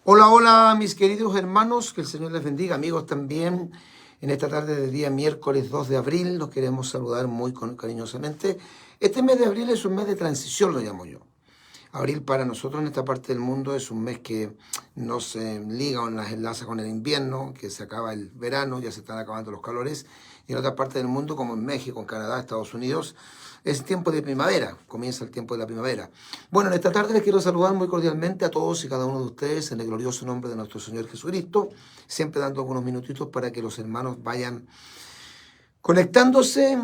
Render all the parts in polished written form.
Hola, hola, mis queridos hermanos, que el Señor les bendiga, amigos también. En esta tarde de día miércoles 2 de abril los queremos saludar muy cariñosamente. Este mes de abril es un mes de transición, lo llamo yo. Abril para nosotros en esta parte del mundo es un mes que nos liga o nos enlaza con el invierno, que se acaba el verano, ya se están acabando los calores. Y en otra parte del mundo, como en México, en Canadá, Estados Unidos, es tiempo de primavera, comienza el tiempo de la primavera. Bueno, en esta tarde les quiero saludar muy cordialmente a todos y cada uno de ustedes en el glorioso nombre de nuestro Señor Jesucristo, siempre dando algunos minutitos para que los hermanos vayan conectándose,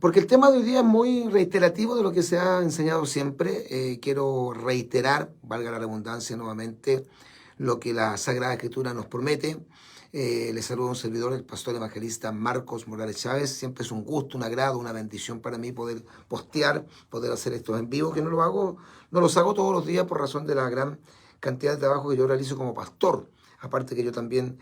porque el tema de hoy día es muy reiterativo de lo que se ha enseñado siempre. Quiero reiterar, valga la redundancia nuevamente, lo que la Sagrada Escritura nos promete. Les saludo a un servidor, el pastor evangelista Marcos Morales Chávez. Siempre es un gusto, un agrado, una bendición para mí poder postear, poder hacer estos en vivo, que no los hago todos los días por razón de la gran cantidad de trabajo que yo realizo como pastor. Aparte que yo también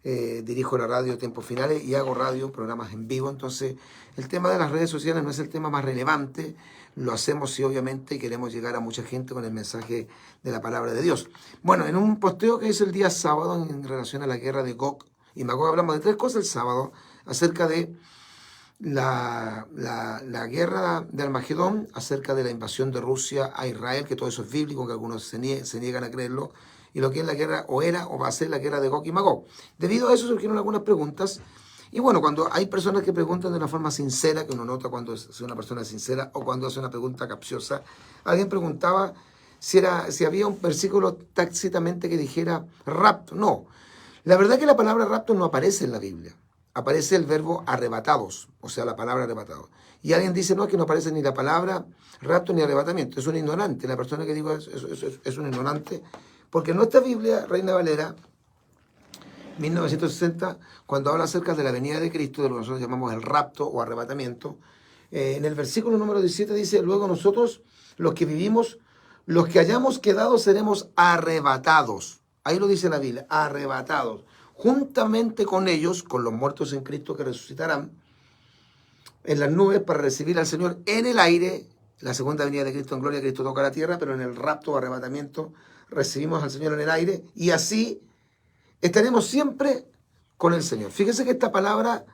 dirijo la radio a tiempos finales y hago radio, programas en vivo. Entonces, el tema de las redes sociales no es el tema más relevante. Lo hacemos si obviamente queremos llegar a mucha gente con el mensaje de la palabra de Dios. Bueno, en un posteo que hice el día sábado en relación a la guerra de Gog y Magog, hablamos de tres cosas el sábado acerca de la guerra de Armagedón, acerca de la invasión de Rusia a Israel, que todo eso es bíblico, que algunos se niegan a creerlo, y lo que es la guerra, o era, o va a ser la guerra de Gog y Magog. Debido a eso surgieron algunas preguntas, y bueno, cuando hay personas que preguntan de una forma sincera, que uno nota cuando es una persona sincera, o cuando hace una pregunta capciosa, alguien preguntaba si había un versículo tácitamente que dijera rapto. No, la verdad es que la palabra rapto no aparece en la Biblia. Aparece el verbo arrebatados, o sea, la palabra arrebatados. Y alguien dice, no, es que no aparece ni la palabra rapto ni arrebatamiento. Es un ignorante. La persona que digo es un ignorante. Porque nuestra Biblia, Reina Valera, 1960, cuando habla acerca de la venida de Cristo, de lo que nosotros llamamos el rapto o arrebatamiento, en el versículo número 17 dice, luego nosotros, los que vivimos, los que hayamos quedado, seremos arrebatados. Ahí lo dice la Biblia, arrebatados. Juntamente con ellos, con los muertos en Cristo que resucitarán en las nubes para recibir al Señor en el aire. La segunda venida de Cristo en gloria, Cristo toca la tierra, pero en el rapto o arrebatamiento recibimos al Señor en el aire y así estaremos siempre con el Señor. Fíjese que esta palabra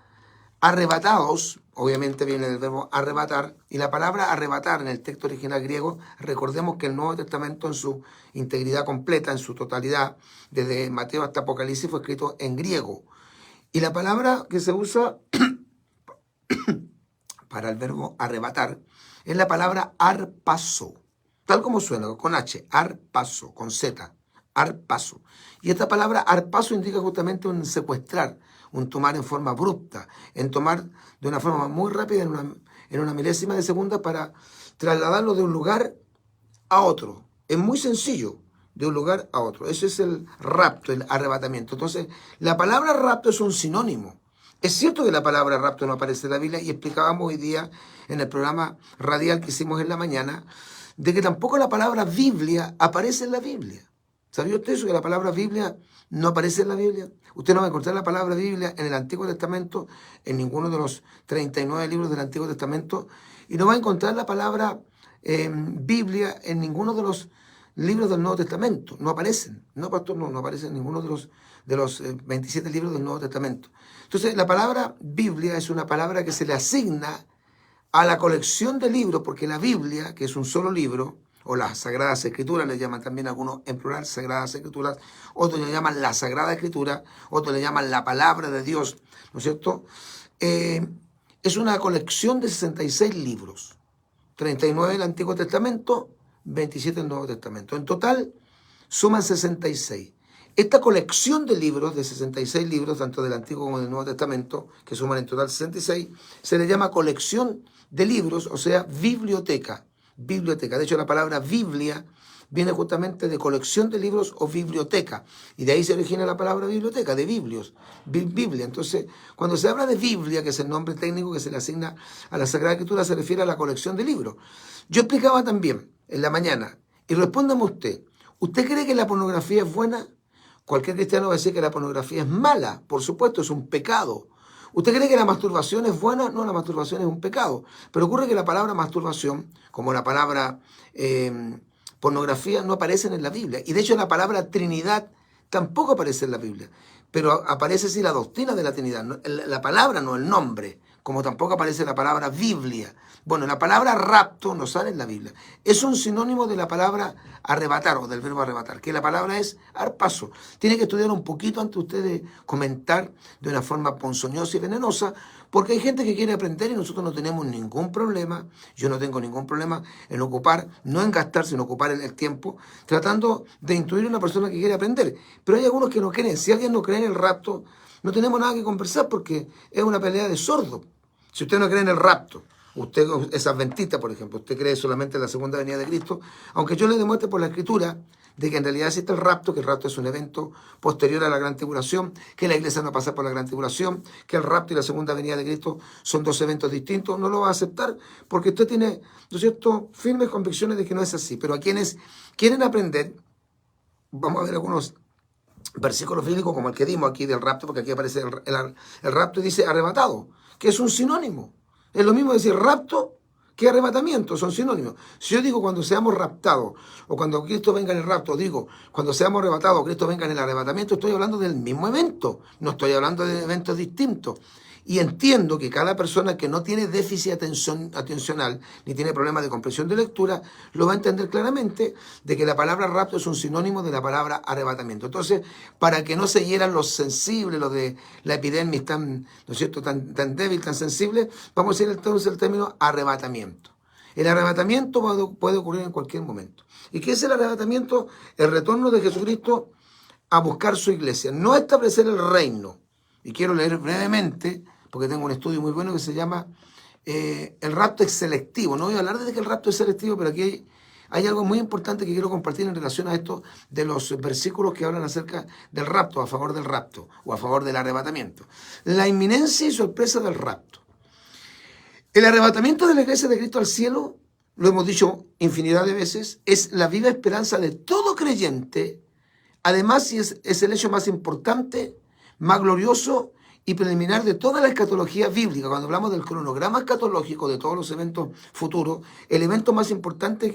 arrebatados, obviamente viene del verbo arrebatar, y la palabra arrebatar en el texto original griego, recordemos que el Nuevo Testamento en su integridad completa, en su totalidad, desde Mateo hasta Apocalipsis, fue escrito en griego. Y la palabra que se usa para el verbo arrebatar es la palabra arpazo, tal como suena, con H, arpazo, con Z, arpazo. Y esta palabra arpazo indica justamente un secuestrar, un tomar en forma abrupta, en tomar de una forma muy rápida, en una milésima de segunda, para trasladarlo de un lugar a otro. Es muy sencillo, de un lugar a otro. Ese es el rapto, el arrebatamiento. Entonces, la palabra rapto es un sinónimo. Es cierto que la palabra rapto no aparece en la Biblia y explicábamos hoy día en el programa radial que hicimos en la mañana de que tampoco la palabra Biblia aparece en la Biblia. ¿Sabía usted eso? Que la palabra Biblia no aparece en la Biblia. Usted no va a encontrar la palabra Biblia en el Antiguo Testamento, en ninguno de los 39 libros del Antiguo Testamento, y no va a encontrar la palabra Biblia en ninguno de los libros del Nuevo Testamento. No aparecen. No, pastor, no aparecen en ninguno de los 27 libros del Nuevo Testamento. Entonces, la palabra Biblia es una palabra que se le asigna a la colección de libros, porque la Biblia, que es un solo libro, o las Sagradas Escrituras, le llaman también algunos en plural Sagradas Escrituras, otros le llaman la Sagrada Escritura, otros le llaman la Palabra de Dios, ¿no es cierto? Es una colección de 66 libros, 39 del Antiguo Testamento, 27 del Nuevo Testamento. En total, suman 66. Esta colección de libros, de 66 libros, tanto del Antiguo como del Nuevo Testamento, que suman en total 66, se le llama colección de libros, o sea, biblioteca. Biblioteca. De hecho, la palabra Biblia viene justamente de colección de libros o biblioteca. Y de ahí se origina la palabra biblioteca, de biblios, Biblia. Entonces, cuando se habla de Biblia, que es el nombre técnico que se le asigna a la Sagrada Escritura, se refiere a la colección de libros. Yo explicaba también en la mañana, y respóndame ¿usted cree que la pornografía es buena? Cualquier cristiano va a decir que la pornografía es mala, por supuesto, es un pecado. ¿Usted cree que la masturbación es buena? No, la masturbación es un pecado. Pero ocurre que la palabra masturbación, como la palabra pornografía no aparecen en la Biblia. Y de hecho la palabra Trinidad tampoco aparece en la Biblia. Pero aparece sí la doctrina de la Trinidad, la palabra, no el nombre, como tampoco aparece la palabra Biblia. Bueno, la palabra rapto no sale en la Biblia. Es un sinónimo de la palabra arrebatar o del verbo arrebatar, que la palabra es arpazo. Tiene que estudiar un poquito antes de ustedes comentar de una forma ponzoñosa y venenosa, porque hay gente que quiere aprender y nosotros no tenemos ningún problema. Yo no tengo ningún problema en ocupar, no en gastar, sino ocupar el tiempo, tratando de instruir a una persona que quiere aprender. Pero hay algunos que no creen. Si alguien no cree en el rapto, no tenemos nada que conversar porque es una pelea de sordos. Si usted no cree en el rapto, usted es adventista, por ejemplo, usted cree solamente en la segunda venida de Cristo, aunque yo le demuestre por la Escritura de que en realidad existe el rapto, que el rapto es un evento posterior a la gran tribulación, que la iglesia no pasa por la gran tribulación, que el rapto y la segunda venida de Cristo son dos eventos distintos, no lo va a aceptar porque usted tiene, ¿no es cierto?, firmes convicciones de que no es así. Pero a quienes quieren aprender, vamos a ver algunos versículos bíblicos como el que dimos aquí del rapto, porque aquí aparece el rapto y dice arrebatado, que es un sinónimo. Es lo mismo decir rapto que arrebatamiento, son sinónimos. Si yo digo cuando seamos raptados o cuando Cristo venga en el rapto, digo cuando seamos arrebatados o Cristo venga en el arrebatamiento, estoy hablando del mismo evento, no estoy hablando de eventos distintos. Y entiendo que cada persona que no tiene déficit atencional ni tiene problemas de comprensión de lectura, lo va a entender claramente de que la palabra rapto es un sinónimo de la palabra arrebatamiento. Entonces, para que no se hieran los sensibles, los de la epidermis tan, ¿no es cierto?, tan débil, tan sensible, vamos a decir entonces el término arrebatamiento. El arrebatamiento puede ocurrir en cualquier momento. ¿Y qué es el arrebatamiento? El retorno de Jesucristo a buscar su iglesia, no establecer el reino. Y quiero leer brevemente, porque tengo un estudio muy bueno que se llama el rapto es selectivo. No voy a hablar de que el rapto es selectivo, pero aquí hay algo muy importante que quiero compartir en relación a esto de los versículos que hablan acerca del rapto, a favor del rapto o a favor del arrebatamiento. La inminencia y sorpresa del rapto. El arrebatamiento de la iglesia de Cristo al cielo, lo hemos dicho infinidad de veces, es la viva esperanza de todo creyente. Además, es el hecho más importante, más glorioso y preliminar de toda la escatología bíblica. Cuando hablamos del cronograma escatológico de todos los eventos futuros, el evento más importante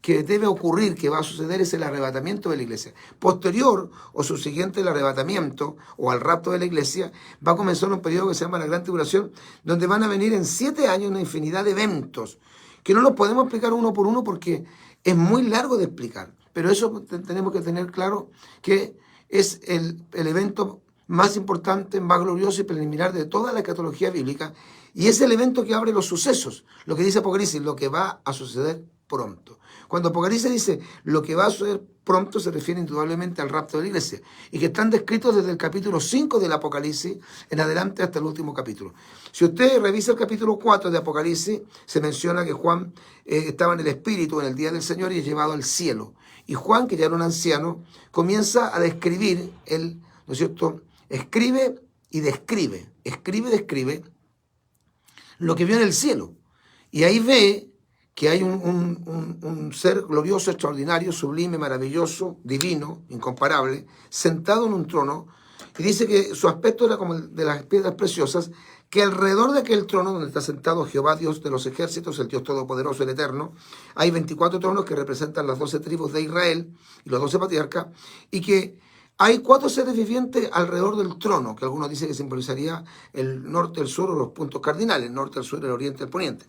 que debe ocurrir, que va a suceder, es el arrebatamiento de la iglesia. Posterior o subsiguiente al arrebatamiento o al rapto de la iglesia, va a comenzar un periodo que se llama la Gran Tribulación, donde van a venir en 7 años una infinidad de eventos, que no los podemos explicar uno por uno porque es muy largo de explicar. Pero eso tenemos que tener claro que es el evento más importante, más glorioso y preliminar de toda la escatología bíblica, y es el evento que abre los sucesos, lo que dice Apocalipsis, lo que va a suceder pronto. Cuando Apocalipsis dice lo que va a suceder pronto, se refiere indudablemente al rapto de la iglesia, y que están descritos desde el capítulo 5 del Apocalipsis en adelante hasta el último capítulo. Si usted revisa el capítulo 4 de Apocalipsis, se menciona que Juan estaba en el Espíritu en el día del Señor y es llevado al cielo. Y Juan, que ya era un anciano, comienza a describir ¿no es cierto?, escribe y describe lo que vio en el cielo. Y ahí ve que hay un ser glorioso, extraordinario, sublime, maravilloso, divino, incomparable, sentado en un trono. Y dice que su aspecto era como el de las piedras preciosas, que alrededor de aquel trono donde está sentado Jehová, Dios de los ejércitos, el Dios todopoderoso, el eterno, hay 24 tronos que representan las 12 tribus de Israel y los 12 patriarcas, y que hay 4 seres vivientes alrededor del trono, que algunos dicen que simbolizaría el norte, el sur o los puntos cardinales, el norte, el sur, el oriente, el poniente.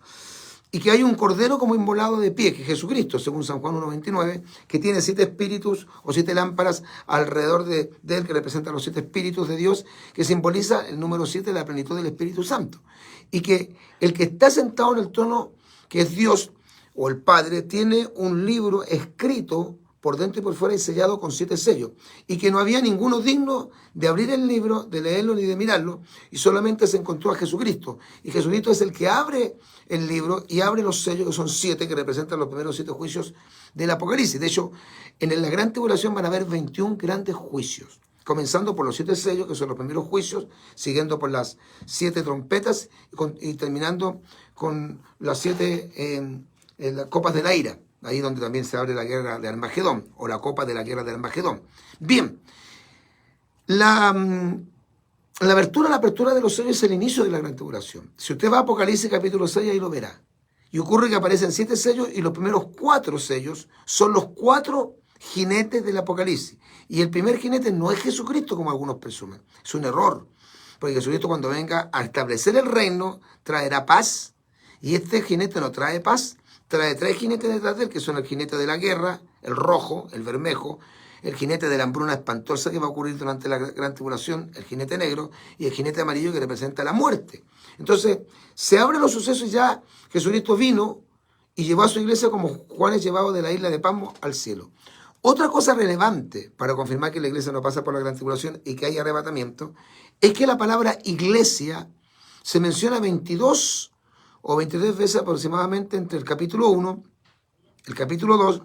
Y que hay un cordero como inmolado de pie, que es Jesucristo, según San Juan 1.29, que tiene 7 espíritus o 7 lámparas alrededor de él, que representan los 7 espíritus de Dios, que simboliza el número 7 de la plenitud del Espíritu Santo. Y que el que está sentado en el trono, que es Dios o el Padre, tiene un libro escrito por dentro y por fuera y sellado con 7 sellos, y que no había ninguno digno de abrir el libro, de leerlo ni de mirarlo, y solamente se encontró a Jesucristo. Y Jesucristo es el que abre el libro y abre los sellos, que son 7, que representan los primeros 7 juicios del Apocalipsis. De hecho, en la gran tribulación van a haber 21 grandes juicios, comenzando por los 7 sellos, que son los primeros juicios, siguiendo por las 7 trompetas y terminando con las 7 las copas de la ira. Ahí donde también se abre la guerra de Armagedón, o la copa de la guerra de Armagedón. Bien, la apertura de los sellos es el inicio de la gran tribulación. Si usted va a Apocalipsis capítulo 6, ahí lo verá. Y ocurre que aparecen 7 sellos y los primeros 4 sellos son los 4 jinetes del Apocalipsis. Y el primer jinete no es Jesucristo como algunos presumen. Es un error. Porque Jesucristo cuando venga a establecer el reino traerá paz. Y este jinete no trae paz. Trae 3 jinetes detrás de él, que son el jinete de la guerra, el rojo, el bermejo, el jinete de la hambruna espantosa que va a ocurrir durante la gran tribulación, el jinete negro, y el jinete amarillo que representa la muerte. Entonces, se abren los sucesos y ya Jesucristo vino y llevó a su iglesia como Juan es llevado de la isla de Patmos al cielo. Otra cosa relevante para confirmar que la iglesia no pasa por la gran tribulación y que hay arrebatamiento, es que la palabra iglesia se menciona 22 o 23 veces aproximadamente entre el capítulo 1, el capítulo 2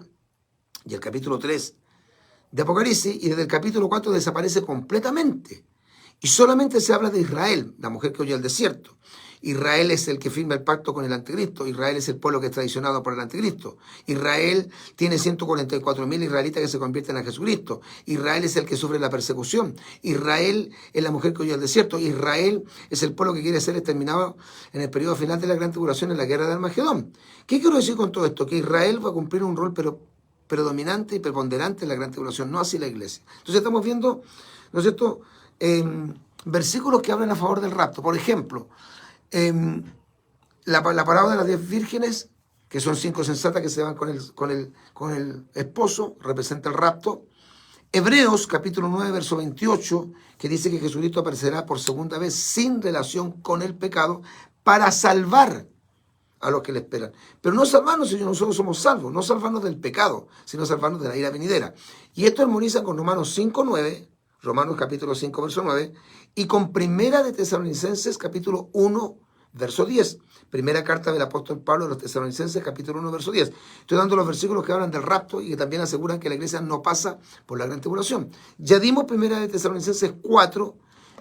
y el capítulo 3 de Apocalipsis, y desde el capítulo 4 desaparece completamente. Y solamente se habla de Israel, la mujer que huyó al desierto. Israel es el que firma el pacto con el anticristo. Israel es el pueblo que es traicionado por el anticristo. Israel tiene 144.000 israelitas que se convierten a Jesucristo. Israel es el que sufre la persecución. Israel es la mujer que huyó al desierto. Israel es el pueblo que quiere ser exterminado en el periodo final de la gran tribulación en la guerra de Armagedón. ¿Qué quiero decir con todo esto? Que Israel va a cumplir un rol predominante y preponderante en la gran tribulación, no así la iglesia. Entonces estamos viendo, ¿no es cierto?, versículos que hablan a favor del rapto. Por ejemplo, la parábola de las 10 vírgenes, que son 5 sensatas que se van con el esposo, representa el rapto. Hebreos capítulo 9, verso 28, que dice que Jesucristo aparecerá por segunda vez sin relación con el pecado para salvar a los que le esperan. Pero no salvarnos si nosotros somos salvos, no salvarnos del pecado, sino salvarnos de la ira venidera. Y esto armoniza con Romanos 5, 9, Romanos capítulo 5, verso 9, y con Primera de Tesalonicenses capítulo 1, verso 10. Primera carta del apóstol Pablo a los Tesalonicenses capítulo 1, verso 10. Estoy dando los versículos que hablan del rapto y que también aseguran que la iglesia no pasa por la gran tribulación. Ya dimos Primera de Tesalonicenses 4,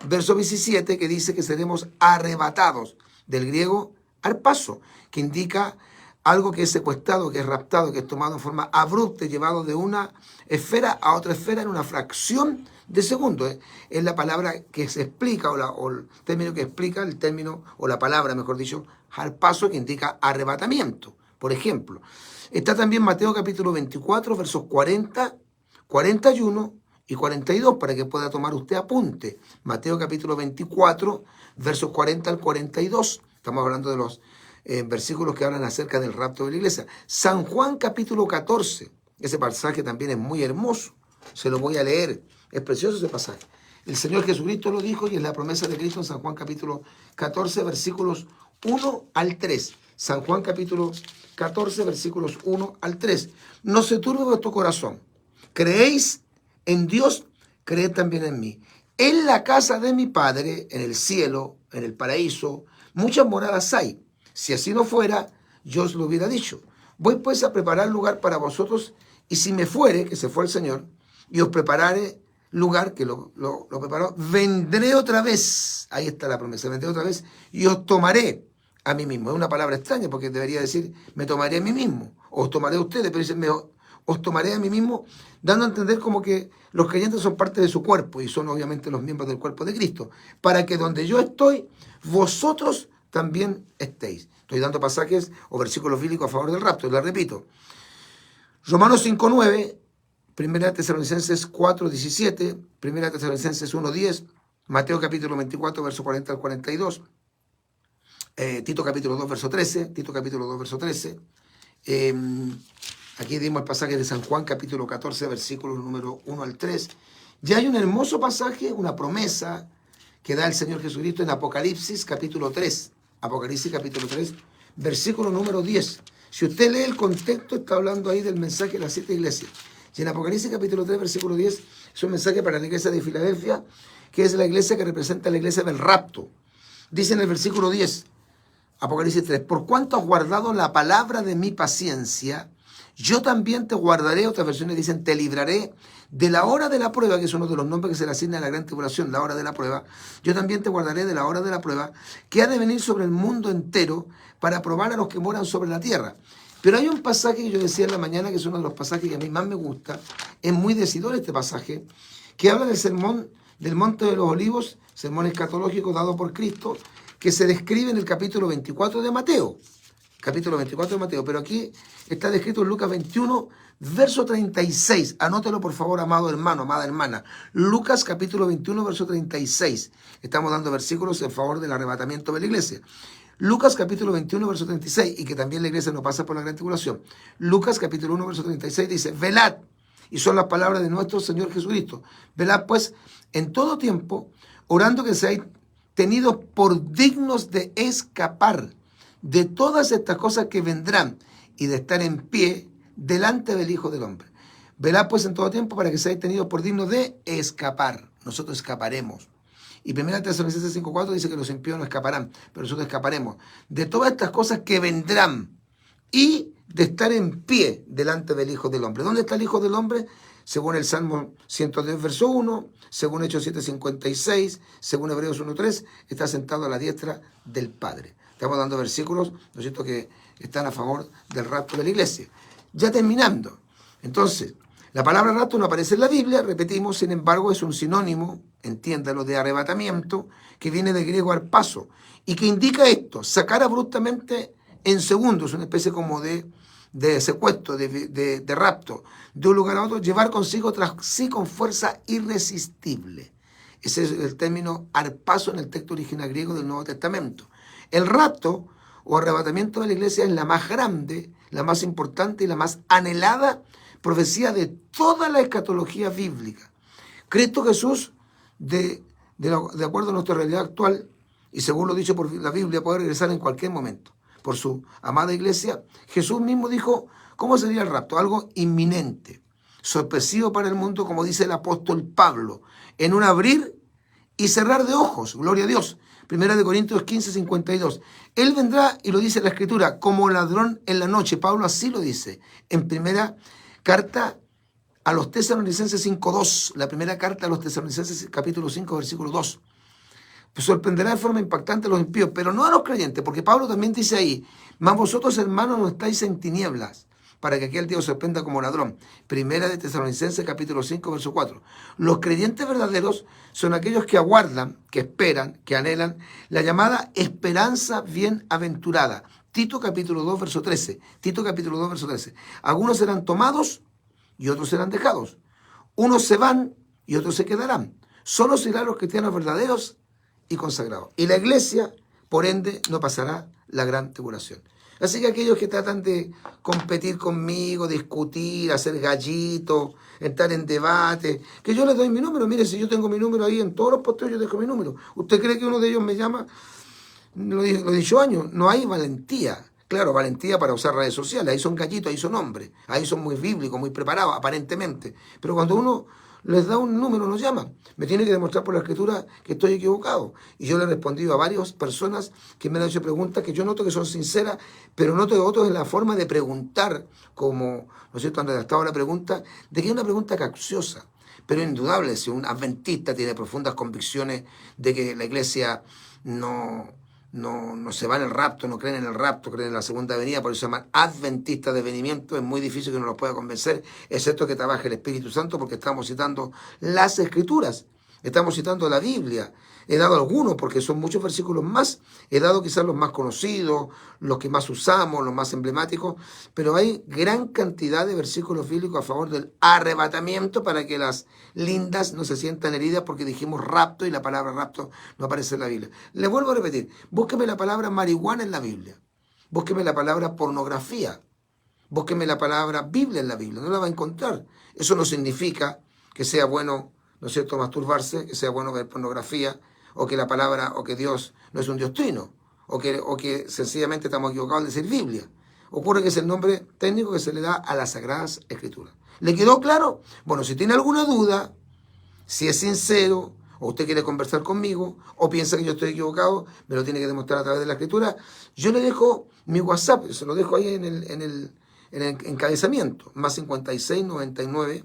verso 17, que dice que seremos arrebatados, del griego arpazo, que indica algo que es secuestrado, que es raptado, que es tomado en forma abrupta, llevado de una esfera a otra esfera en una fracción de segundo. Es la palabra que se explica, o el término que explica, el término, o la palabra, mejor dicho, arpazo, que indica arrebatamiento. Por ejemplo, está también Mateo capítulo 24, versos 40, 41 y 42, para que pueda tomar usted apunte. Mateo capítulo 24, versos 40 al 42. Estamos hablando de los versículos que hablan acerca del rapto de la iglesia. San Juan capítulo 14. Ese pasaje también es muy hermoso. Se lo voy a leer. Es precioso ese pasaje. El Señor Jesucristo lo dijo y es la promesa de Cristo en San Juan capítulo 14, versículos 1 al 3. San Juan capítulo 14, versículos 1 al 3. No se turbe vuestro corazón. Creéis en Dios, creed también en mí. En la casa de mi Padre, en el cielo, en el paraíso, muchas moradas hay. Si así no fuera, yo os lo hubiera dicho. Voy pues a preparar lugar para vosotros, y si me fuere, que se fue el Señor, y os prepararé lugar, que lo preparó, vendré otra vez. Ahí está la promesa, vendré otra vez, y os tomaré a mí mismo. Es una palabra extraña, porque debería decir, me tomaré a mí mismo, o os tomaré a ustedes, pero dice, os tomaré a mí mismo, dando a entender como que los creyentes son parte de su cuerpo, y son obviamente los miembros del cuerpo de Cristo, para que donde yo estoy, vosotros también estéis. Estoy dando pasajes o versículos bíblicos a favor del rapto, y les repito. Romanos 5, 9, Primera Tesalonicenses 4, 17, Primera Tesalonicenses 1, 10, Mateo capítulo 24, verso 40 al 42, Tito capítulo 2, verso 13, Tito capítulo 2, verso 13. Aquí dimos el pasaje de San Juan capítulo 14, versículos número 1 al 3. Ya hay un hermoso pasaje, una promesa que da el Señor Jesucristo en Apocalipsis capítulo 3. Apocalipsis capítulo 3, versículo número 10. Si usted lee el contexto, está hablando ahí del mensaje de las 7 iglesias. Y en Apocalipsis capítulo 3, versículo 10, es un mensaje para la iglesia de Filadelfia, que es la iglesia que representa la iglesia del rapto. Dice en el versículo 10, Apocalipsis 3, por cuanto has guardado la palabra de mi paciencia, yo también te guardaré. Otras versiones dicen, te libraré de la hora de la prueba, que es uno de los nombres que se le asigna a la gran tribulación, la hora de la prueba. Yo también te guardaré de la hora de la prueba, que ha de venir sobre el mundo entero para probar a los que moran sobre la tierra. Pero hay un pasaje que yo decía en la mañana, que es uno de los pasajes que a mí más me gusta, es muy decidor este pasaje, que habla del sermón del Monte de los Olivos, sermón escatológico dado por Cristo, que se describe en el capítulo 24 de Mateo. capítulo 24 de Mateo, pero aquí está descrito en Lucas 21, verso 36. Anótelo por favor, amado hermano, amada hermana. Lucas capítulo 21, verso 36. Estamos dando versículos en favor del arrebatamiento de la iglesia. Lucas capítulo 21, verso 36, y que también la iglesia no pasa por la gran tribulación. Lucas capítulo 1, verso 36 dice, velad, y son las palabras de nuestro Señor Jesucristo. Velad pues en todo tiempo, orando que seáis tenidos por dignos de escapar de todas estas cosas que vendrán y de estar en pie delante del Hijo del Hombre. Velad pues en todo tiempo para que seáis tenidos por dignos de escapar. Nosotros escaparemos. Y 1 Tesalonicenses 5:4 dice que los impíos no escaparán, pero nosotros escaparemos de todas estas cosas que vendrán y de estar en pie delante del Hijo del Hombre. ¿Dónde está el Hijo del Hombre? Según el Salmo 110, verso 1, según Hechos 7:56, según Hebreos 1:3, está sentado a la diestra del Padre. Estamos dando versículos, ¿no es cierto?, que están a favor del rapto de la iglesia. Ya terminando. Entonces, la palabra rapto no aparece en la Biblia, repetimos, sin embargo, es un sinónimo, entiéndalo, de arrebatamiento, que viene del griego arpazo, y que indica esto, sacar abruptamente en segundos, una especie como de secuestro, de rapto, de un lugar a otro, llevar consigo tras sí con fuerza irresistible. Ese es el término arpazo en el texto original griego del Nuevo Testamento. El rapto o arrebatamiento de la iglesia es la más grande, la más importante y la más anhelada profecía de toda la escatología bíblica. Cristo Jesús, de acuerdo a nuestra realidad actual, y según lo dicho por la Biblia, puede regresar en cualquier momento por su amada iglesia. Jesús mismo dijo, ¿cómo sería el rapto? Algo inminente, sorpresivo para el mundo, como dice el apóstol Pablo, en un abrir y cerrar de ojos, gloria a Dios. 1 Corintios 15:52. Él vendrá, y lo dice la Escritura, como ladrón en la noche. Pablo así lo dice en primera carta a los Tesalonicenses 5:2. La primera carta a los Tesalonicenses capítulo 5, versículo 2. Pues sorprenderá de forma impactante a los impíos, pero no a los creyentes, porque Pablo también dice ahí, mas vosotros, hermanos, no estáis en tinieblas, para que aquel día os sorprenda como ladrón. Primera de Tesalonicenses capítulo 5, verso 4. Los creyentes verdaderos son aquellos que aguardan, que esperan, que anhelan la llamada esperanza bienaventurada. Tito capítulo 2, verso 13. Tito capítulo 2, verso 13. Algunos serán tomados y otros serán dejados. Unos se van y otros se quedarán. Solo serán los cristianos verdaderos y consagrados. Y la iglesia, por ende, no pasará la gran tribulación. Así que aquellos que tratan de competir conmigo, discutir, hacer gallitos, entrar en debate, que yo les doy mi número. Mire, si yo tengo mi número ahí en todos los posteos, yo dejo mi número. ¿Usted cree que uno de ellos me llama? Lo he dicho años, no hay valentía. Claro, valentía para usar redes sociales. Ahí son gallitos, ahí son hombres. Ahí son muy bíblicos, muy preparados, aparentemente. Pero cuando uno les da un número, nos llaman. Me tiene que demostrar por la Escritura que estoy equivocado. Y yo le he respondido a varias personas que me han hecho preguntas que yo noto que son sinceras, pero noto otros en la forma de preguntar, como, ¿no es cierto?, han redactado la pregunta, de que es una pregunta capciosa. Pero indudable, si un adventista tiene profundas convicciones de que la iglesia no se va en el rapto, no creen en el rapto, creen en la segunda venida, por eso se llaman adventistas de venimiento. Es muy difícil que uno los pueda convencer, excepto que trabaje el Espíritu Santo, porque estamos citando las Escrituras, estamos citando la Biblia. He dado algunos, porque son muchos versículos más, he dado quizás los más conocidos, los que más usamos, los más emblemáticos, pero hay gran cantidad de versículos bíblicos a favor del arrebatamiento para que las lindas no se sientan heridas porque dijimos rapto y la palabra rapto no aparece en la Biblia. Les vuelvo a repetir, búsqueme la palabra marihuana en la Biblia, búsqueme la palabra pornografía, búsqueme la palabra Biblia en la Biblia, no la va a encontrar. Eso no significa que sea bueno, ¿no es cierto?, masturbarse, que sea bueno ver pornografía, o que la palabra, o que Dios no es un Dios trino, o que sencillamente estamos equivocados al decir Biblia. Ocurre que es el nombre técnico que se le da a las Sagradas Escrituras. ¿Le quedó claro? Bueno, si tiene alguna duda, si es sincero, o usted quiere conversar conmigo, o piensa que yo estoy equivocado, me lo tiene que demostrar a través de la Escritura, yo le dejo mi WhatsApp, se lo dejo ahí en el encabezamiento, más 56 99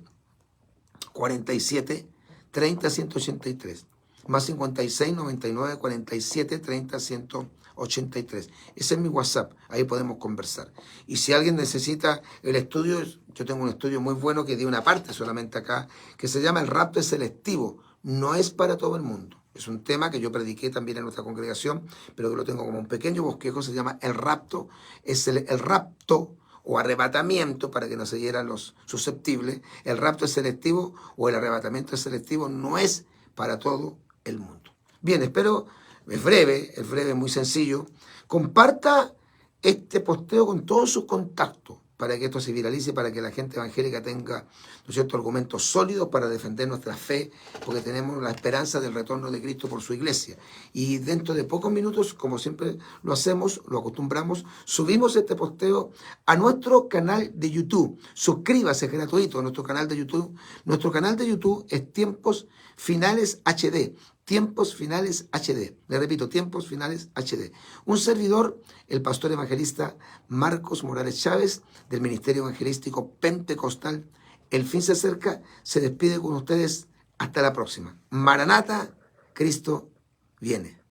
47 30 183. Más 56 99 47 30 183. Ese es mi WhatsApp, ahí podemos conversar. Y si alguien necesita el estudio, yo tengo un estudio muy bueno que di una parte solamente acá, que se llama El rapto es selectivo, no es para todo el mundo. Es un tema que yo prediqué también en nuestra congregación, pero que lo tengo como un pequeño bosquejo, se llama el rapto. Es el rapto o arrebatamiento, para que no se hieran los susceptibles. El rapto es selectivo o el arrebatamiento es selectivo, no es para todo el mundo. Bien, espero, es breve, muy sencillo. Comparta este posteo con todos sus contactos para que esto se viralice, para que la gente evangélica tenga, ¿no es cierto?, argumentos sólidos para defender nuestra fe, porque tenemos la esperanza del retorno de Cristo por su iglesia. Y dentro de pocos minutos, como siempre lo hacemos, lo acostumbramos, subimos este posteo a nuestro canal de YouTube. Suscríbase, es gratuito, a nuestro canal de YouTube. Nuestro canal de YouTube es Tiempos Finales HD. Tiempos Finales HD. Le repito, Tiempos Finales HD. Un servidor, el pastor evangelista Marcos Morales Chávez, del Ministerio Evangelístico Pentecostal. El fin se acerca, se despide con ustedes. Hasta la próxima. Maranata, Cristo viene.